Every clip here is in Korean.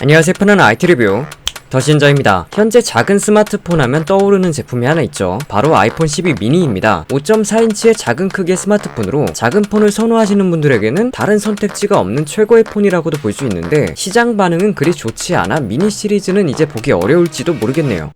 안녕하세요. 편안한 IT 리뷰 더신저입니다. 현재 작은 스마트폰 하면 떠오르는 제품이 하나 있죠. 바로 아이폰 12 미니입니다. 5.4인치의 작은 크기의 스마트폰으로 작은 폰을 선호하시는 분들에게는 다른 선택지가 없는 최고의 폰이라고도 볼 수 있는데 시장 반응은 그리 좋지 않아 미니 시리즈는 이제 보기 어려울지도 모르겠네요.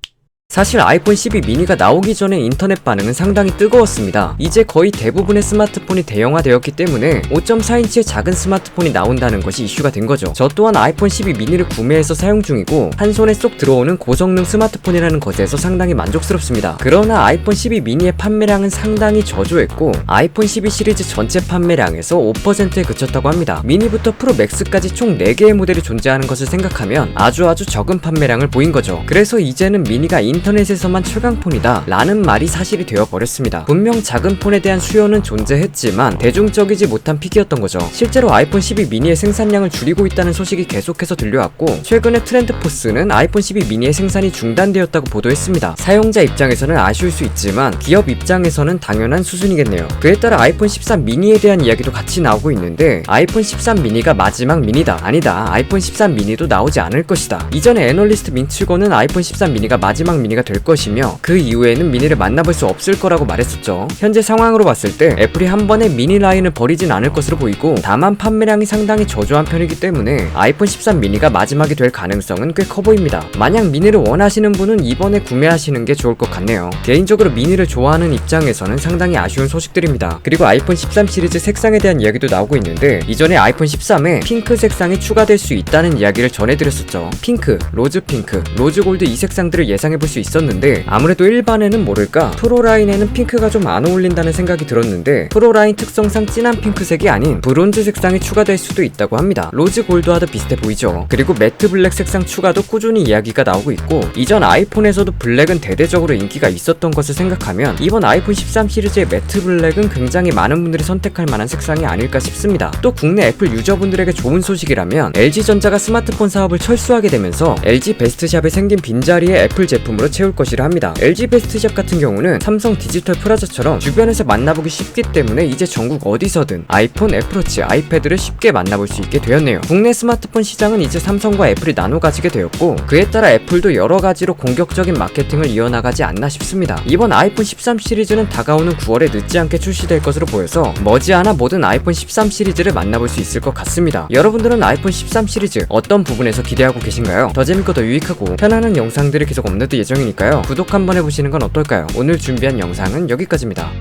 사실 아이폰 12 미니가 나오기 전에 인터넷 반응은 상당히 뜨거웠습니다. 이제 거의 대부분의 스마트폰이 대형화되었기 때문에 5.4인치의 작은 스마트폰이 나온다는 것이 이슈가 된 거죠. 저 또한 아이폰 12 미니를 구매해서 사용 중이고 한 손에 쏙 들어오는 고성능 스마트폰이라는 것에서 상당히 만족스럽습니다. 그러나 아이폰 12 미니의 판매량은 상당히 저조했고 아이폰 12 시리즈 전체 판매량에서 5%에 그쳤다고 합니다. 미니부터 프로 맥스까지 총 4개의 모델이 존재하는 것을 생각하면 아주 적은 판매량을 보인 거죠. 그래서 이제는 미니가 인터넷에서만 최강폰이다 라는 말이 사실이 되어버렸습니다. 분명 작은 폰에 대한 수요는 존재했지만 대중적이지 못한 픽이었던 거죠. 실제로 아이폰 12 미니의 생산량을 줄이고 있다는 소식이 계속해서 들려왔고 최근에 트렌드포스는 아이폰 12 미니의 생산이 중단되었다고 보도했습니다. 사용자 입장에서는 아쉬울 수 있지만 기업 입장에서는 당연한 수순이겠네요. 그에 따라 아이폰 13 미니에 대한 이야기도 같이 나오고 있는데 아이폰 13 미니가 마지막 미니다. 아니다. 아이폰 13 미니도 나오지 않을 것이다. 이전에 애널리스트 민츠고는 아이폰 13 미니가 마지막 미니가 될 것이며 그 이후에는 미니를 만나볼 수 없을 거라고 말했었죠. 현재 상황으로 봤을 때 애플이 한 번에 미니 라인을 버리진 않을 것으로 보이고 다만 판매량이 상당히 저조한 편이기 때문에 아이폰 13 미니가 마지막이 될 가능성은 꽤 커 보입니다. 만약 미니를 원하시는 분은 이번에 구매하시는 게 좋을 것 같네요. 개인적으로 미니를 좋아하는 입장에서는 상당히 아쉬운 소식들입니다. 그리고 아이폰 13 시리즈 색상에 대한 이야기도 나오고 있는데 이전에 아이폰 13에 핑크 색상이 추가될 수 있다는 이야기를 전해드렸었죠. 핑크, 로즈 핑크, 로즈 골드 이 색상들을 예상해볼 수 있었는데 아무래도 일반에는 모를까 프로라인에는 핑크가 좀 안 어울린다는 생각이 들었는데 프로라인 특성상 진한 핑크색이 아닌 브론즈 색상이 추가될 수도 있다고 합니다. 로즈 골드와도 비슷해 보이죠. 그리고 매트 블랙 색상 추가도 꾸준히 이야기가 나오고 있고 이전 아이폰에서도 블랙은 대대적으로 인기가 있었던 것을 생각하면 이번 아이폰 13 시리즈의 매트 블랙은 굉장히 많은 분들이 선택할 만한 색상이 아닐까 싶습니다. 또 국내 애플 유저분들에게 좋은 소식이라면 LG전자가 스마트폰 사업을 철수하게 되면서 LG 베스트샵에 생긴 빈자리에 애플 제품으로 채울 것이라 합니다. LG 베스트샵 같은 경우는 삼성 디지털 프라자처럼 주변에서 만나보기 쉽기 때문에 이제 전국 어디서든 아이폰, 애플워치, 아이패드를 쉽게 만나볼 수 있게 되었네요. 국내 스마트폰 시장은 이제 삼성과 애플이 나눠 가지게 되었고 그에 따라 애플도 여러 가지로 공격적인 마케팅을 이어나가지 않나 싶습니다. 이번 아이폰 13 시리즈는 다가오는 9월에 늦지 않게 출시될 것으로 보여서 머지않아 모든 아이폰 13 시리즈를 만나볼 수 있을 것 같습니다. 여러분들은 아이폰 13 시리즈 어떤 부분에서 기대하고 계신가요? 더 재밌고 더 유익하고 편안한 영상들을 계속 업로드 예정이니까요. 구독 한번 해보시는 건 어떨까요? 오늘 준비한 영상은 여기까지입니다.